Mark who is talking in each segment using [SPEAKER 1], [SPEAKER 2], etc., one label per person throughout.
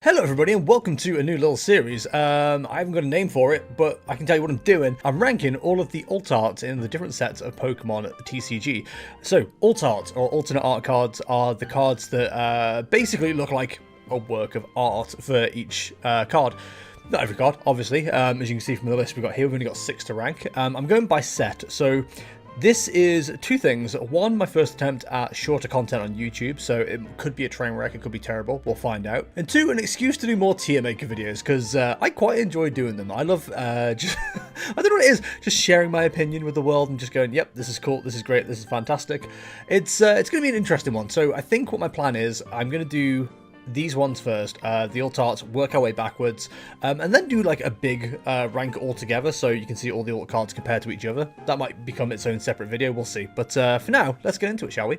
[SPEAKER 1] Hello everybody and welcome to a new little series. I haven't got a name for it, but I can tell you what I'm doing. I'm ranking all of the alt arts in the different sets of Pokemon at the TCG. So, alt art, or alternate art cards, are the cards that basically look like a work of art for each card. Not every card, obviously. As you can see from the list we've got here, we've only got 6 to rank. I'm going by set, so this is two things. One, my first attempt at shorter content on YouTube, so it could be a train wreck, it could be terrible, we'll find out. And two, an excuse to do more tier maker videos, because I quite enjoy doing them. I love just, I don't know what it is, just sharing my opinion with the world and just going, yep, this is cool, this is great, this is fantastic. It's going to be an interesting one. So I think what my plan is, I'm going to do these ones first, the alt arts, work our way backwards, and then do like a big rank altogether so you can see all the alt cards compared to each other. That might become its own separate video, we'll see. But for now, let's get into it, shall we?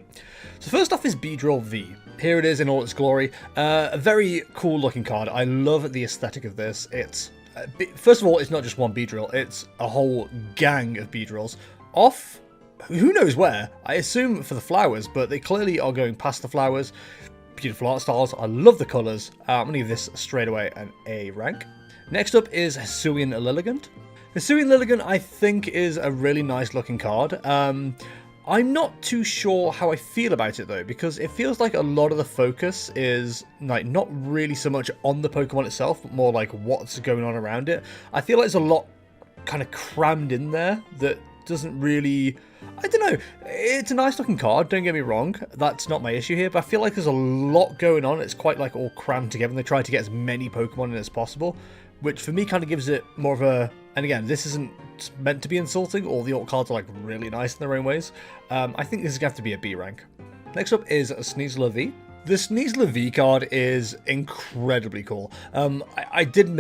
[SPEAKER 1] So first off is Beedrill V. Here it is in all its glory. A very cool looking card. I love the aesthetic of this. It's first of all, it's not just one Beedrill, it's a whole gang of Beedrills. Off, who knows where? I assume for the flowers, but they clearly are going past the flowers. Beautiful art styles. I love the colours. I'm going to give this straight away an A rank. Next up is Suisan Elegant. Suisan Elegant, I think, is a really nice looking card. I'm not too sure how I feel about it though, because it feels like a lot of the focus is like not really so much on the Pokemon itself, but more like what's going on around it. I feel like there's a lot kind of crammed in there that doesn't really, I don't know, it's a nice looking card, don't get me wrong, that's not my issue here, but I feel like there's a lot going on. It's quite like all crammed together and they try to get as many Pokemon in as possible, which for me kind of gives it more of a, and again, this isn't meant to be insulting, all the alt cards are like really nice in their own ways. I think this is going to have to be a B rank. Next up is Suisan Levy. The Suisan Levy card is incredibly cool. I did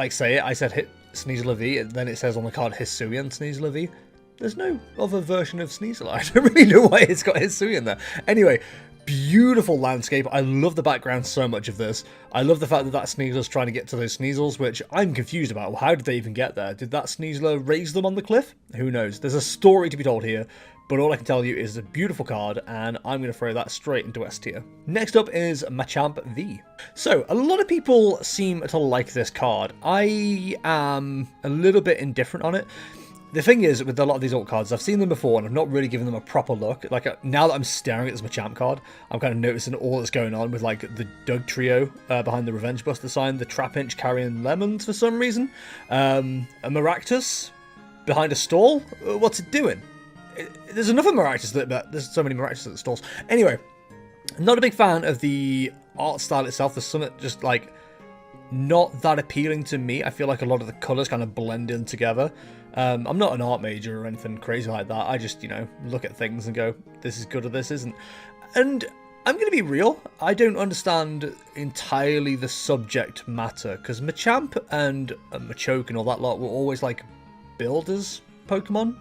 [SPEAKER 1] say it, I said hit Suisan Levy, and then it says on the card Suisan Levy. There's no other version of Sneasel. I don't really know why it's got Hisui in there. Anyway, beautiful landscape. I love the background so much of this. I love the fact that Sneasel's trying to get to those Sneasels, which I'm confused about. Well, how did they even get there? Did that Sneasler raise them on the cliff? Who knows? There's a story to be told here, but all I can tell you is a beautiful card, and I'm going to throw that straight into S tier. Next up is Machamp V. So, a lot of people seem to like this card. I am a little bit indifferent on it. The thing is, with a lot of these alt cards, I've seen them before and I've not really given them a proper look. Like, now that I'm staring at this Machamp card, I'm kind of noticing all that's going on with, like, the Doug trio behind the Revenge Buster sign, the Trapinch carrying lemons for some reason, a Maractus behind a stall. What's it doing? There's enough of Maractus, there's so many Maractus at the stalls. Anyway, I'm not a big fan of the art style itself. There's something just, like, not that appealing to me. I feel like a lot of the colours kind of blend in together. I'm not an art major or anything crazy like that. I just, you know, look at things and go, this is good or this isn't. And I'm going to be real. I don't understand entirely the subject matter, because Machamp and Machoke and all that lot were always like builders Pokemon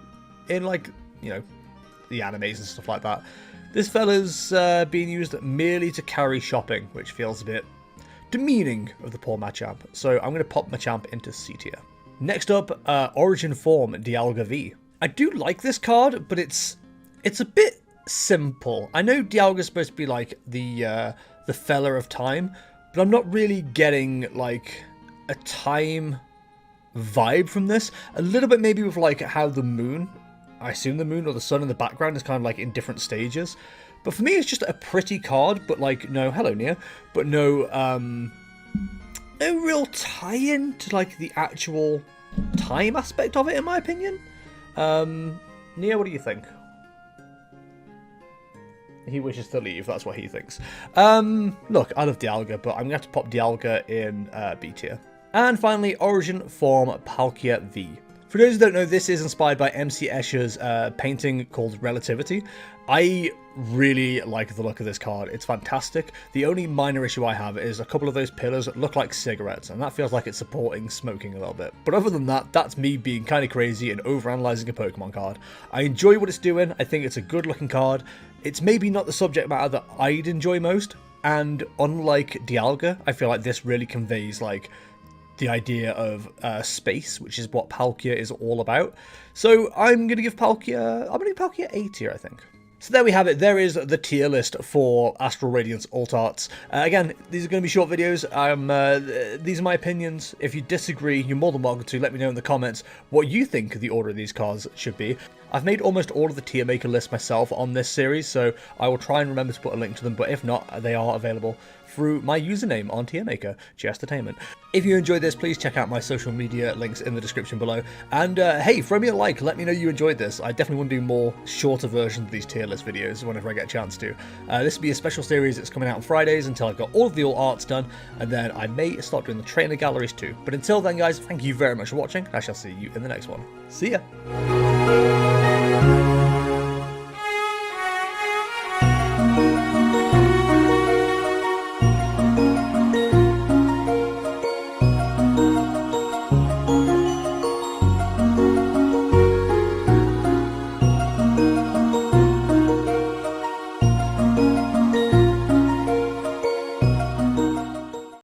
[SPEAKER 1] in, like, you know, the animes and stuff like that. This fella's being used merely to carry shopping, which feels a bit demeaning of the poor Machamp. So I'm going to pop Machamp into C tier. Next up, Origin Form Dialga V. I do like this card, but it's a bit simple. I know Dialga's supposed to be like the fella of time, but I'm not really getting like a time vibe from this. A little bit maybe with like how the moon, I assume the moon or the sun in the background is kind of like in different stages. But for me, it's just a pretty card, but like, no, hello Nia, but no real tie-in to like the actual time aspect of it, in my opinion. Nia, what do you think? He wishes to leave, that's what he thinks. Look, I love Dialga, but I'm going to have to pop Dialga in B tier. And finally, Origin Form Palkia V. For those who don't know, this is inspired by MC Escher's painting called Relativity. I really like the look of this card. It's fantastic. The only minor issue I have is a couple of those pillars look like cigarettes, and that feels like it's supporting smoking a little bit. But other than that, that's me being kind of crazy and overanalyzing a Pokemon card. I enjoy what it's doing. I think it's a good looking card. It's maybe not the subject matter that I'd enjoy most, and unlike Dialga, I feel like this really conveys like the idea of space, which is what Palkia is all about. So I'm going to give Palkia, A tier, I think. So there we have it. There is the tier list for Astral Radiance alt arts. Again, these are going to be short videos. These are my opinions. If you disagree, you're more than welcome to let me know in the comments what you think the order of these cards should be. I've made almost all of the tier maker lists myself on this series, so I will try and remember to put a link to them, but if not, they are available through my username on Tiermaker, Entertainment. If you enjoyed this, please check out my social media links in the description below. And hey, throw me a like, let me know you enjoyed this. I definitely want to do more shorter versions of these tier list videos whenever I get a chance to. This will be a special series that's coming out on Fridays until I've got all of the alt arts done, and then I may start doing the trainer galleries too. But until then, guys, thank you very much for watching. I shall see you in the next one. See ya!